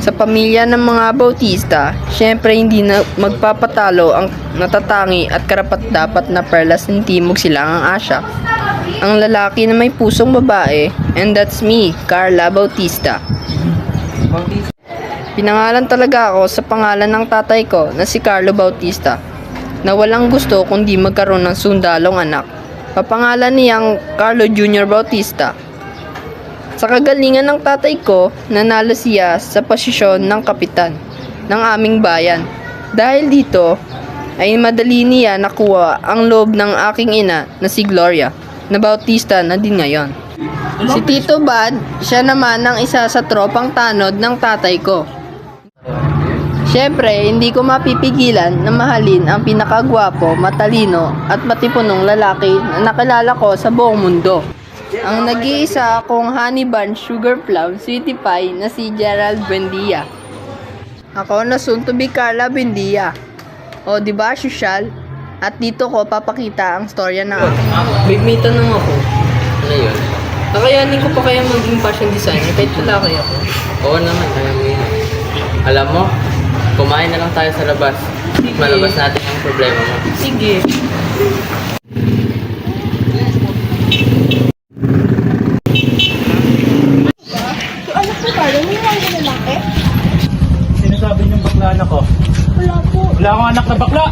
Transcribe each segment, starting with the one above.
Sa pamilya ng mga Bautista, syempre hindi na magpapatalo ang natatangi at karapat-dapat na perlas ng Timog Silangang Asya. Ang lalaki na may pusong babae, and that's me, Carla Bautista. Pinangalan talaga ako sa pangalan ng tatay ko na si Carlo Bautista, na walang gusto kundi magkaroon ng sundalong anak. Papangalan niyang Carlo Jr. Bautista. Sa kagalingan ng tatay ko, nanalo siya sa posisyon ng kapitan ng aming bayan. Dahil dito, ay madali niya nakuha ang loob ng aking ina na si Gloria, na Bautista na din ngayon. Si Tito Bad, siya naman ang isa sa tropang tanod ng tatay ko. Siyempre, hindi ko mapipigilan na mahalin ang pinakagwapo, matalino at matipunong lalaki na nakilala ko sa buong mundo. Ang nag-iisa kong honey bun sugar plum sweetie pie na si Gerald Buendia. Ako na soon to be Carla Buendia. O diba, sosyal? At dito ko papakita ang storya ng aking. May tanong ako. Ano yun? Kakayanin ko pa kaya maging fashion designer kahit lalaki ako? Oo naman, kaya mo yun. Alam mo, kumain na lang tayo sa labas. Sige. Malabas natin ang problema mo. Sige. Ano po ba? May lang ko lalaki? Sinasabi niyong bakla anak ko. Wala po. Wala akong anak na bakla!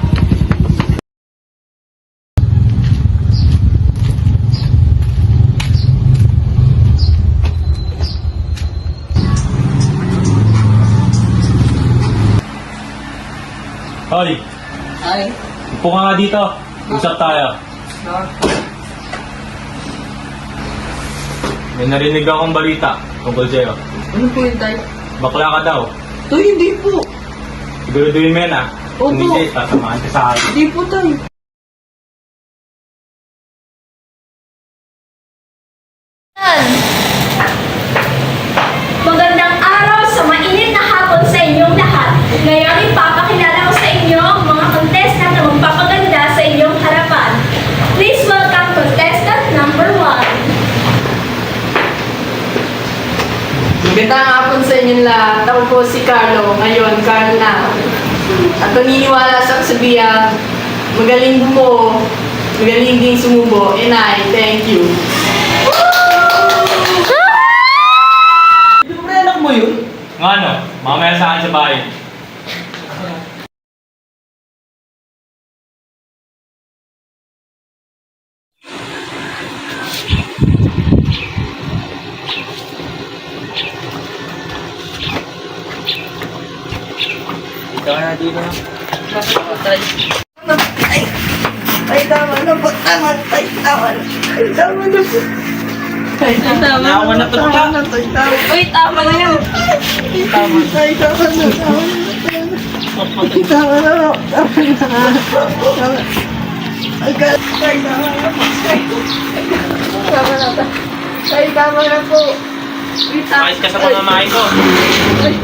Hoy! Ay. Upo ka nga dito. Usap tayo. May narinig akong balita tungkol sa'yo. Ano po yun, tay? Bakla ka daw. Tay, hindi po. Siguraduhin mo yan ah. Opo. Kung hindi, tatamaan ka sa akin. Hindi po, tay. Magandang araw sa mainit na hapon sa inyong lahat. Ngayon ipapakilala ko sa inyo ang mga contestant na magpapaganda sa inyong harapan. Please welcome contestant number 1. Magandang hapon sa inyong lahat. Ako po si Carlo. Ngayon, Carl na. At naniniwala sa kasabihan, magaling bumuo, magaling din sumubo, and I thank you. Siyempre, anak mo yun? Nga ano, mamaya sa akin sa bahay. Ikaw na dito. Bakit po, tay? Ay, tama na po. Tama na, tay. Tama na. Ay, tama na po. Ay, tama na. Tama na to, Tama na, tay. Tama. Uy, tama na yun. Tama. Ay, tama na. Tama na. Tama na. Tama na. Ay, tay, tama na po. Tama na, tay. Tay, tama na po. Uy, tama. Ayos ka sa mga mahay ko. Ay.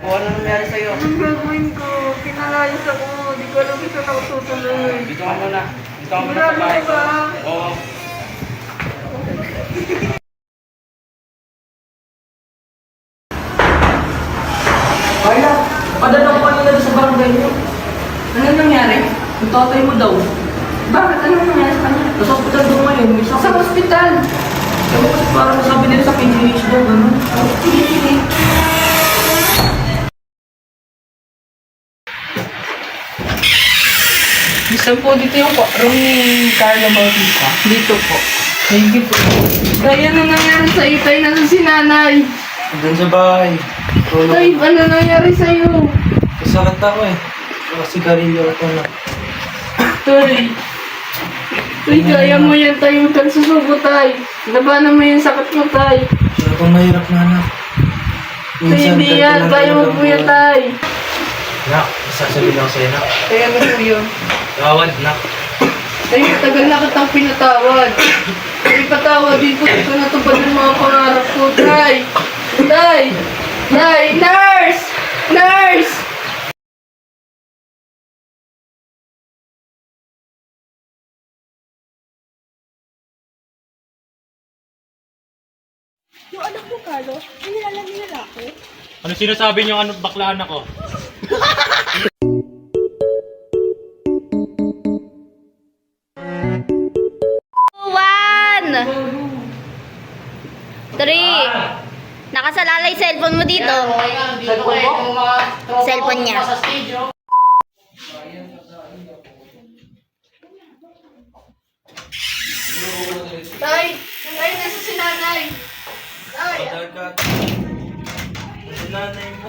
Ano nangyari sa'yo? Anong gagawin ko? Pinalayas ako. Di ko alam kung saan ako tutuloy. Dito ka muna. Dito ka muna sa Grabe bahay ka ko. ba? Oo. Carla, padala ko kanina sa barangay niyo. Ano nangyari? Yung tatay mo daw. Bakit? Anong nangyari sa kanya? Nasa hospital daw ngayon. May Sa sakit. hospital. Parang sabi nila sa PGH daw, gano'n. Sige, sige. Gusto po dito yung room ni Carla Bautista. Dito po. Thank you po. Tay, ano nangyari sa itay na si nanay? Doon sa bahay. Tulog. Tay, ano nangyari sa'yo? Kasakit ako eh. Kasi garilyo ako na. Tay. Tay, kaya mo yan, tay. Huwag kang susubo, tay. Labanan mo yung sakit mo, tay. Wala akong mahirap na anak. Tay, hindi yan. Kaya mo po yan, tay. Nak, sasabihin ako sa'yo nak. Kaya ano po yun? Gawad nak. Tay, tagal na kitang pinatawad. Tay, patawad din ko. Ito natupad yung mga pangarap ko. Tay! Tay! Tay! Nurse! Nurse! Yung anak mo, Carlo, nilala ako. Ano sinasabi niyo ano baklaan ako? 1, 3. Nakasalalay cellphone mo dito. Cellphone niya. Tay! Tay, nasa si nanay! Tay! Dagat. Ang nanay mo.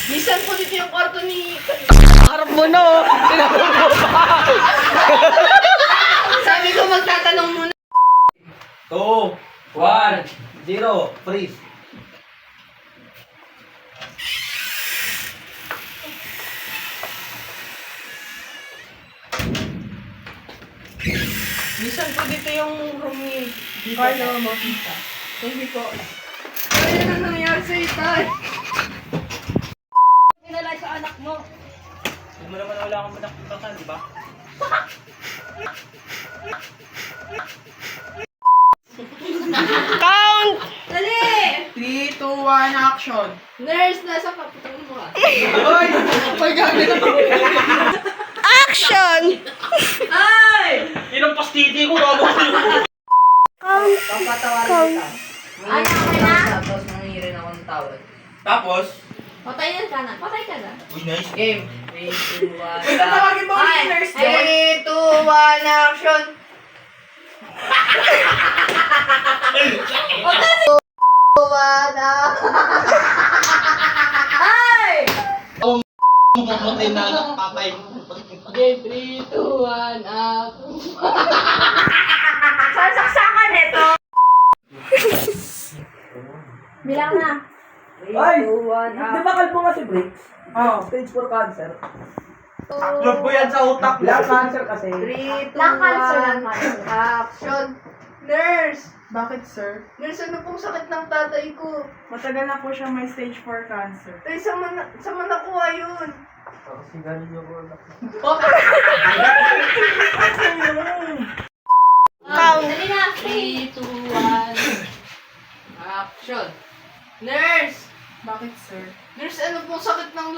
Minsan po dito yung kwarto ni... Harap mo no! Sabi ko magtatanong muna. 2, 1, 0, freeze. Minsan po dito yung room ni Carlo Bautista. Hindi po. Ano na nangyari sa'yo, Tay? Pinalay sa anak mo. Hindi mo naman wala akong manakitakan, di ba? Count! Dali! 3, 2, 1, action! Nurse, nasa kapatang mo ka. Ay! May gagawin ako. Action! Ay! Ilang pastiti ko bago Papatawarin kita. Ano ka na? Tapos nangirin ako ng tawad. Tapos, Patayin ka na. Patay ka na. uy, nice. Game. 3, 2, 1, Tatawagin mo Ay! yung nurse. 3, 2, 1, action! Ay! Pumatay na papay. Game, 3, 2, 1, action! Sasaksakan ito. Bilang na. Ay! Di ba kalbo nga si Briggs? Oo. Stage 4 cancer. Love ko yan sa utak. Lung cancer kasi. 3, 2, Lang cancer, lang 1, cancer. action! Nurse! Bakit, sir? Nurse, ano pong sakit ng tatay ko? Matagal na po siya may stage 4 cancer. Tay, saan man nakuha yun? Sigarilyo ko lang. Count. Dali na. 3, 2, 1, action! Nurse! Bakit, sir? Nurse, ano pong sakit ng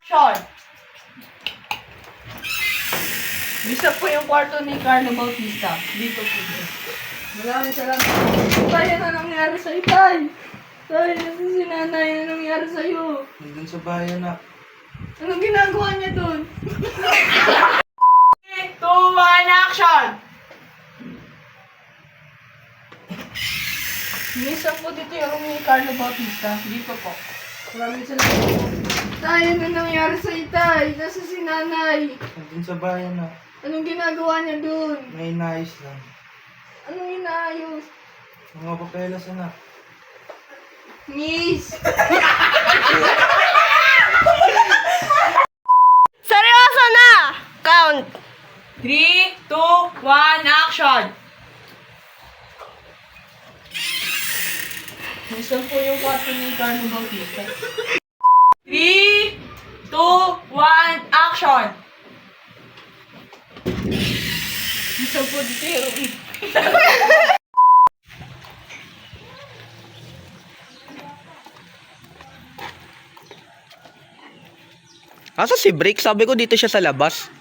Sean! Bisa po yung kwarto ni Carlo Bautista. Dito po. Maraming salamat. Tay, ano nangyari sa'yo, Tay? Tay, nasa si nanay, ano nangyari sa'yo? Nandun sa bayan na. Anong ginagawa niya dun? 3, 2, 1, action! Minsan po dito yung room ni Carlo Bautista. Dito po. Maraming salamat. Tay, ano nangyari sa'yo, Tay? Nasa si nanay. Nandun sa bayan na. Anong ginagawa niya dun? May nais lang. Anong inaayos? Mga papelas na. Miss! Seryoso na! Count. 3, 2, 1, action! Minsan po yung kwarto ni Carlo Bautista. 3, 2, 1, action! Minsan po dito yung room. Asa si Brick? Sabi ko dito siya sa labas.